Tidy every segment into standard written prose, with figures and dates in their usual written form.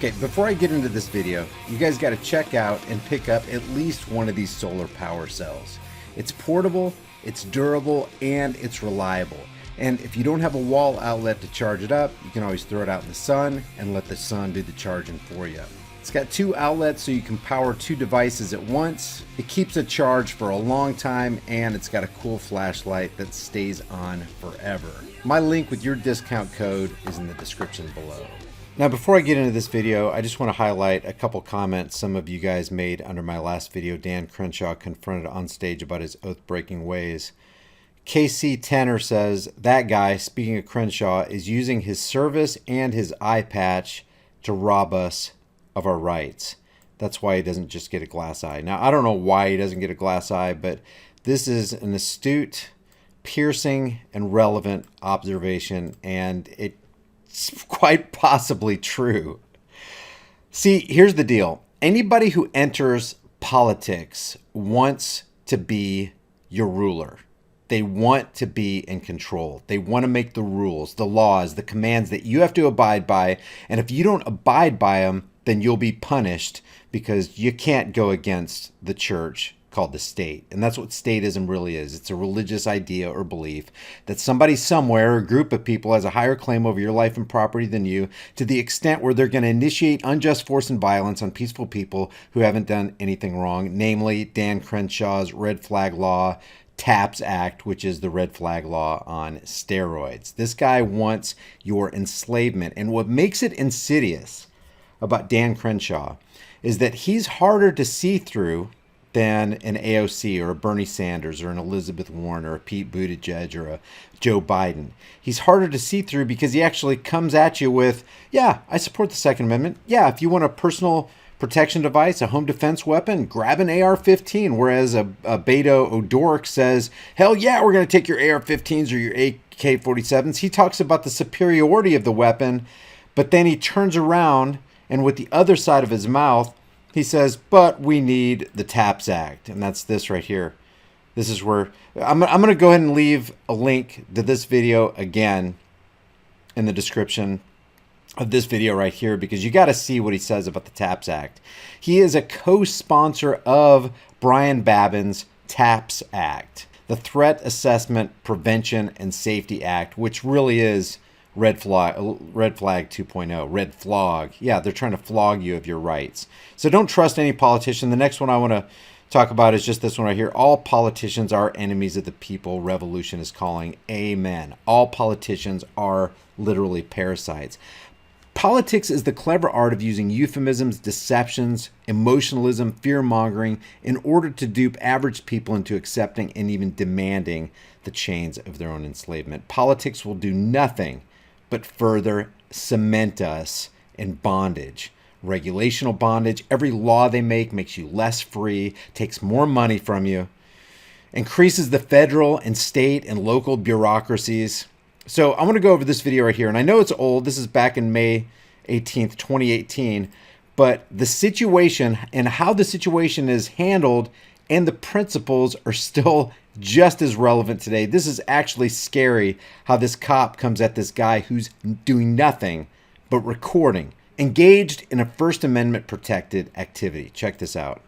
Okay, before I get into this video, you guys got to check out and pick up at least one of these solar power cells. It's portable, it's durable, and it's reliable. And if you don't have a wall outlet to charge it up, you can always throw it out in the sun and let the sun do the charging for you. It's got two outlets so you can power two devices at once. It keeps it charged for a long time, and it's got a cool flashlight that stays on forever. My link with your discount code is in the description below. Now, before I get into this video, I just want to highlight a couple comments some of you guys made under my last video. Dan Crenshaw confronted on stage about his oath-breaking ways. KC Tenor says, that guy, speaking of Crenshaw, is using his service and his eye patch to rob us of our rights. That's why he doesn't just get a glass eye. Now, I don't know why he doesn't get a glass eye, but this is an astute, piercing, and relevant observation, and it's quite possibly true. See, here's the deal. Anybody who enters politics wants to be your ruler. They want to be in control. They want to make the rules, the laws, the commands that you have to abide by. And if you don't abide by them, then you'll be punished because you can't go against the church called the state. And that's what statism really is. It's a religious idea or belief that somebody somewhere, a group of people, has a higher claim over your life and property than you, to the extent where they're going to initiate unjust force and violence on peaceful people who haven't done anything wrong, namely Dan Crenshaw's red flag law, TAPS Act, which is the red flag law on steroids. This guy wants your enslavement. And what makes it insidious about Dan Crenshaw is that he's harder to see through than an AOC or a Bernie Sanders or an Elizabeth Warren or a Pete Buttigieg or a Joe Biden. He's harder to see through because he actually comes at you with, yeah, I support the Second Amendment. Yeah, if you want a personal protection device, a home defense weapon, grab an AR-15. Whereas a Beto O'Rourke says, hell yeah, we're going to take your AR-15s or your AK-47s. He talks about the superiority of the weapon, but then he turns around and with the other side of his mouth, he says, but we need the TAPS Act. And that's this right here. This is where I'm going to go ahead and leave a link to this video again in the description of this video right here, because you got to see what he says about the TAPS Act. He is a co-sponsor of Brian Babin's TAPS Act, the Threat Assessment Prevention and Safety Act, which really is red flag 2.0, red flog. Yeah, they're trying to flog you of your rights. So don't trust any politician. The next one I want to talk about is just this one right here. All politicians are enemies of the people. Revolution is calling. Amen. All politicians are literally parasites. Politics is the clever art of using euphemisms, deceptions, emotionalism, fear-mongering in order to dupe average people into accepting and even demanding the chains of their own enslavement. Politics will do nothing but further cement us in bondage. Regulational bondage. Every law they make makes you less free, takes more money from you, increases the federal and state and local bureaucracies. So I want to go over this video right here. And I know it's old. This is back in May 18th, 2018. But the situation and how the situation is handled and the principles are still just as relevant today. This is actually scary how this cop comes at this guy who's doing nothing but recording, engaged in a First Amendment protected activity. Check this out.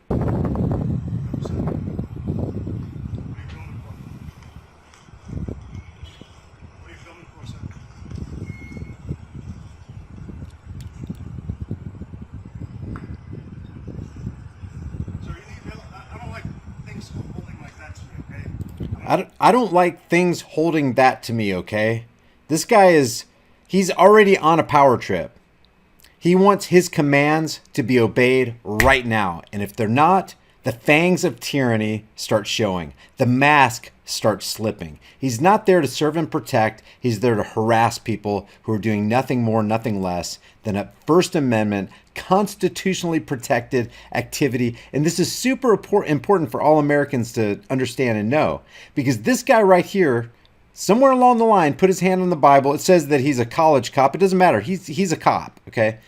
I don't like things holding that to me, okay? This guy he's already on a power trip. He wants his commands to be obeyed right now. And if they're not, the fangs of tyranny start showing. The mask starts slipping. He's not there to serve and protect. He's there to harass people who are doing nothing more, nothing less than a First Amendment constitutionally protected activity. And this is super important for all Americans to understand and know, because this guy right here, somewhere along the line, put his hand on the Bible. It says that he's a college cop. It doesn't matter. He's a cop, okay?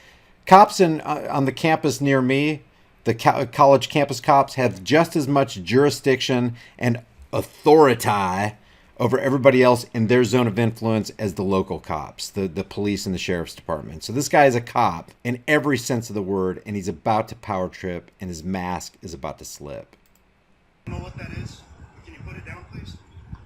Cops on the campus near me, the college campus cops, have just as much jurisdiction and authority over everybody else in their zone of influence as the local cops, the police and the sheriff's department. So this guy is a cop in every sense of the word, and he's about to power trip, and his mask is about to slip. I don't know what that is. Can you put it down, please?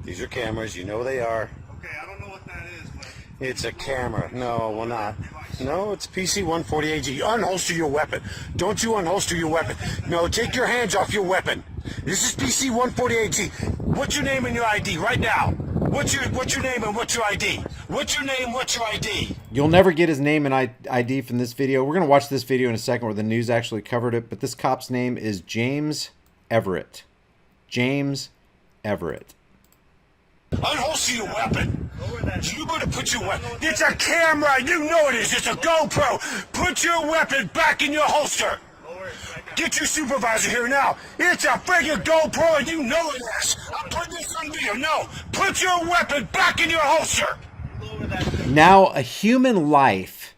These are cameras. You know they are. Okay, I don't know what that is, but... It's a camera. No, well not. No, it's PC-148G. Unholster your weapon. Don't you unholster your weapon. No, take your hands off your weapon. This is PC-148G. What's your name and your ID right now? What's your name and what's your ID? What's your name, what's your ID? You'll never get his name and ID from this video. We're going to watch this video in a second where the news actually covered it, but this cop's name is James Everett. James Everett. Unholster your weapon. You better put your weapon. It's a camera. You know it is. It's a GoPro. Put your weapon back in your holster. Get your supervisor here now. It's a friggin' GoPro and you know it is. I'm putting this on video. No. Put your weapon back in your holster. Now a human life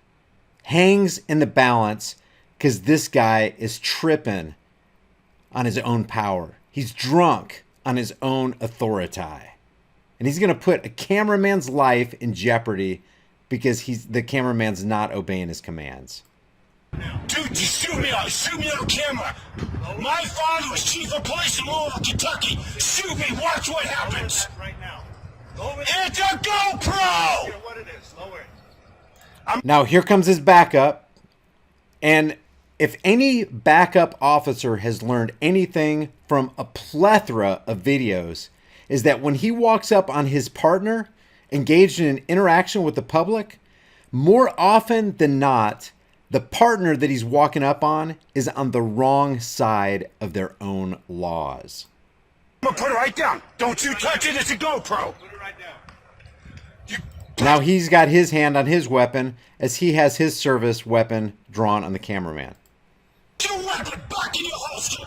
hangs in the balance because this guy is tripping on his own power. He's drunk on his own authority. And he's going to put a cameraman's life in jeopardy because the cameraman's not obeying his commands. Dude, just shoot me on camera. My father was chief of police in Louisville, Kentucky. Shoot me, watch what happens. Right now. It's a GoPro! What it is. Lower it. Now here comes his backup. And if any backup officer has learned anything from a plethora of videos, is that when he walks up on his partner engaged in an interaction with the public, more often than not, the partner that he's walking up on is on the wrong side of their own laws. I'm gonna put it right down. Don't you touch it, it's a GoPro. Put it right down. Now he's got his hand on his weapon as he has his service weapon drawn on the cameraman. Put your weapon back in your holster.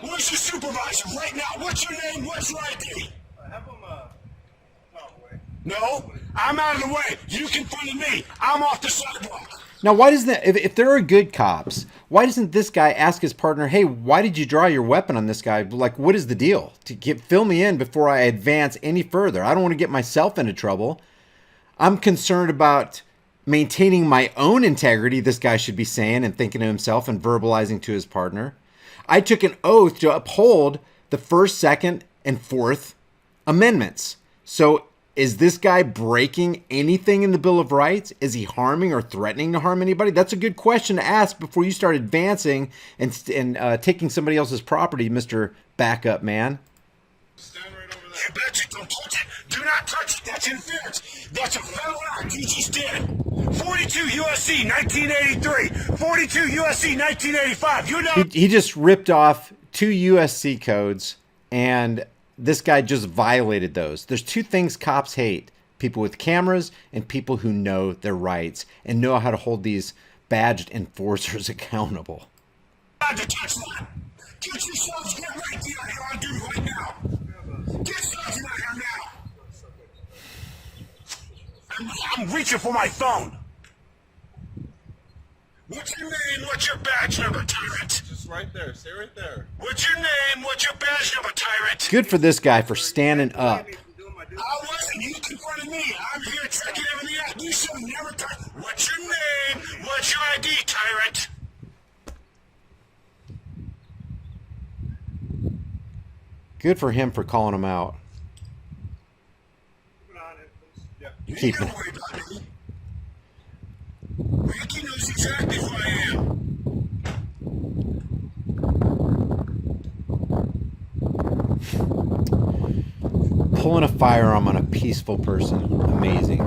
Where's your supervisor right now? What's your name? What's your ID? Have them, out of the way. No, I'm out of the way. You confronted me. I'm off the sidewalk. Now, why doesn't that, if there are good cops, why doesn't this guy ask his partner, hey, why did you draw your weapon on this guy? Like, what is the deal? Fill me in before I advance any further. I don't want to get myself into trouble. I'm concerned about maintaining my own integrity, this guy should be saying and thinking to himself and verbalizing to his partner. I took an oath to uphold the First, Second, and Fourth Amendments. So is this guy breaking anything in the Bill of Rights? Is he harming or threatening to harm anybody? That's a good question to ask before you start advancing and taking somebody else's property, Mr. Backup Man. Stand right over there. You betcha, don't touch it. Do not touch it. That's interference. That's a federal act. You just did. 42 USC 1983. 42 USC 1985. You know. He just ripped off 2 USC codes, and this guy just violated those. There's 2 things cops hate: people with cameras and people who know their rights and know how to hold these badged enforcers accountable. Not to touch that. Get yourselves, get right here. I'll do right now. Get Sergeant out here now. I'm reaching for my phone. What's your name? What's your badge number, tyrant? Just right there. Stay right there. What's your name? What's your badge number, tyrant? Good for this guy for standing up. I wasn't. You confronted me. I'm here checking everything out. You should never touch. What's your name? What's your ID, tyrant? Good for him for calling him out. Put it on it, please. Yeah. You ain't Keep gotta it. worry about me. Ricky knows exactly who I am. Pulling a firearm on a peaceful person. Amazing.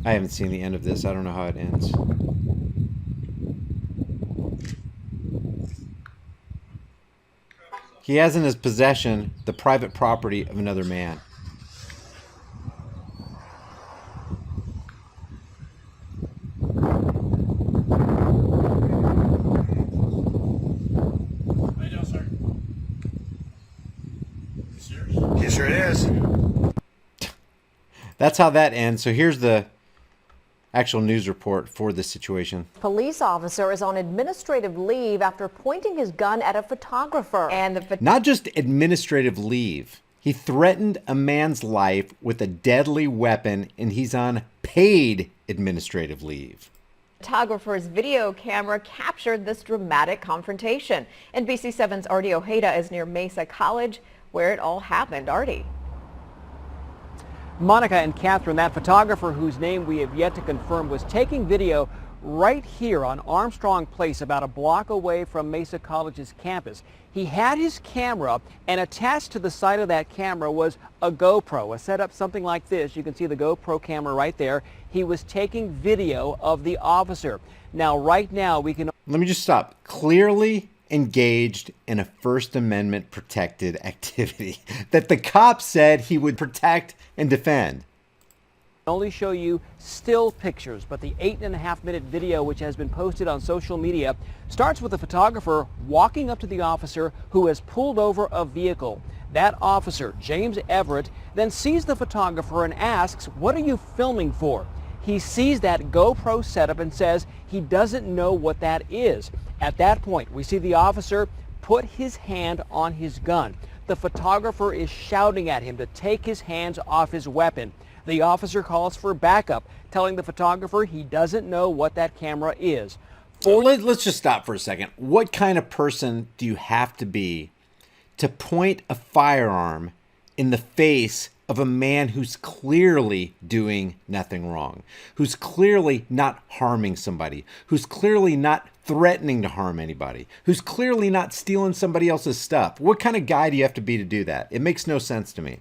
I haven't seen the end of this. I don't know how it ends. He has in his possession the private property of another man. I know, sir. Yes, sir, it is. That's how that ends. So here's the actual news report for this situation. Police officer is on administrative leave after pointing his gun at a photographer. And not just administrative leave. He threatened a man's life with a deadly weapon, and he's on paid administrative leave. Photographer's video camera captured this dramatic confrontation. NBC7's Artie Ojeda is near Mesa College, where it all happened. Artie. Monica and Catherine, that photographer whose name we have yet to confirm was taking video right here on Armstrong Place, about a block away from Mesa College's campus. He had his camera, and attached to the side of that camera was a GoPro, a setup something like this. You can see the GoPro camera right there. He was taking video of the officer. Now, right now, we can... Let me just stop. Clearly engaged in a First Amendment protected activity that the cop said he would protect and defend. Only show you still pictures, but the 8.5-minute video, which has been posted on social media, starts with the photographer walking up to the officer who has pulled over a vehicle. That officer, James Everett, then sees the photographer and asks, "What are you filming for?" He sees that GoPro setup and says he doesn't know what that is. At that point, we see the officer put his hand on his gun. The photographer is shouting at him to take his hands off his weapon. The officer calls for backup, telling the photographer he doesn't know what that camera is. Let's just stop for a second. What kind of person do you have to be to point a firearm in the face of a man who's clearly doing nothing wrong, who's clearly not harming somebody, who's clearly not threatening to harm anybody, who's clearly not stealing somebody else's stuff? What kind of guy do you have to be to do that? It makes no sense to me.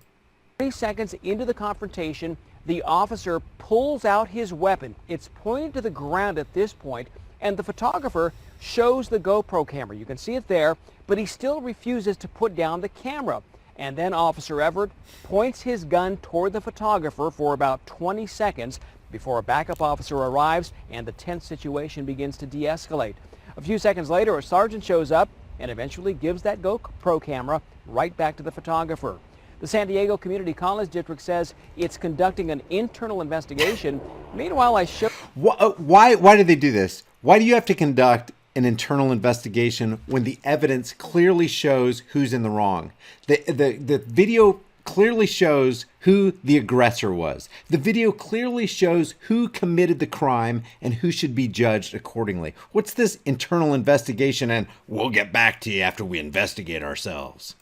3 seconds into the confrontation, the officer pulls out his weapon. It's pointed to the ground at this point, and the photographer shows the GoPro camera. You can see it there, but he still refuses to put down the camera. And then Officer Everett points his gun toward the photographer for about 20 seconds before a backup officer arrives and the tense situation begins to de-escalate. A few seconds later, a sergeant shows up and eventually gives that GoPro camera right back to the photographer. The San Diego Community College District says it's conducting an internal investigation. Meanwhile, Why did they do this? Why do you have to conduct an internal investigation when the evidence clearly shows who's in the wrong? The video clearly shows who the aggressor was. The video clearly shows who committed the crime and who should be judged accordingly. What's this internal investigation and we'll get back to you after we investigate ourselves?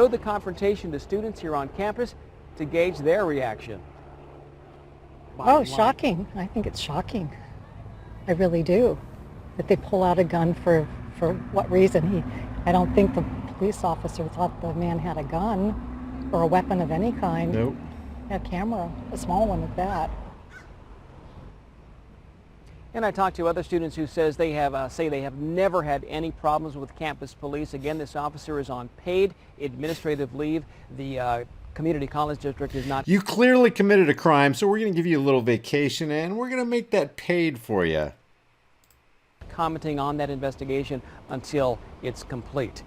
Show the confrontation to students here on campus to gauge their reaction. Oh, shocking. I think it's shocking. I really do. That they pull out a gun for what reason? I don't think the police officer thought the man had a gun or a weapon of any kind. Nope. A camera, a small one at that. And I talked to other students who says they have never had any problems with campus police. Again, this officer is on paid administrative leave. The Community College District is not. You clearly committed a crime, so we're going to give you a little vacation and we're going to make that paid for you. Commenting on that investigation until it's complete.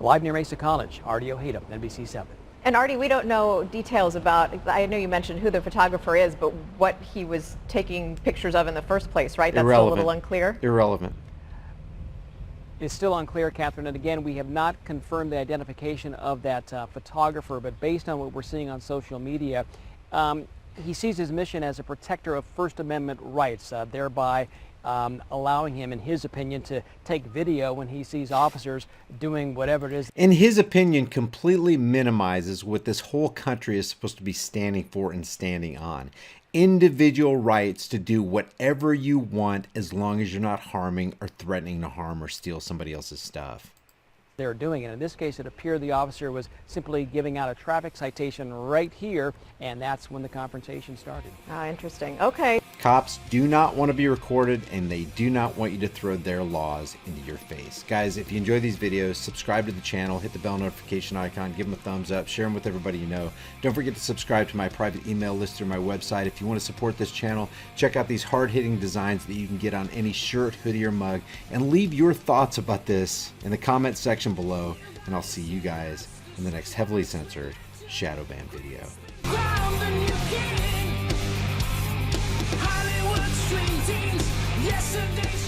Live near Mesa College, Artie Ojeda, NBC7. And Artie, we don't know details about, I know you mentioned who the photographer is, but what he was taking pictures of in the first place, right? That's still a little unclear? Irrelevant. It's still unclear, Catherine, and again, we have not confirmed the identification of that photographer, but based on what we're seeing on social media, he sees his mission as a protector of First Amendment rights, thereby allowing him, in his opinion, to take video when he sees officers doing whatever it is. In his opinion, completely minimizes what this whole country is supposed to be standing for and standing on. Individual rights to do whatever you want as long as you're not harming or threatening to harm or steal somebody else's stuff. They're doing it. In this case, it appeared the officer was simply giving out a traffic citation right here, and that's when the confrontation started. Ah, interesting. Okay. Cops do not want to be recorded, and they do not want you to throw their laws into your face. Guys, if you enjoy these videos, subscribe to the channel, hit the bell notification icon, give them a thumbs up, share them with everybody you know. Don't forget to subscribe to my private email list through my website. If you want to support this channel, check out these hard-hitting designs that you can get on any shirt, hoodie, or mug, and leave your thoughts about this in the comment section below, and I'll see you guys in the next heavily censored shadow ban video. Hollywood some days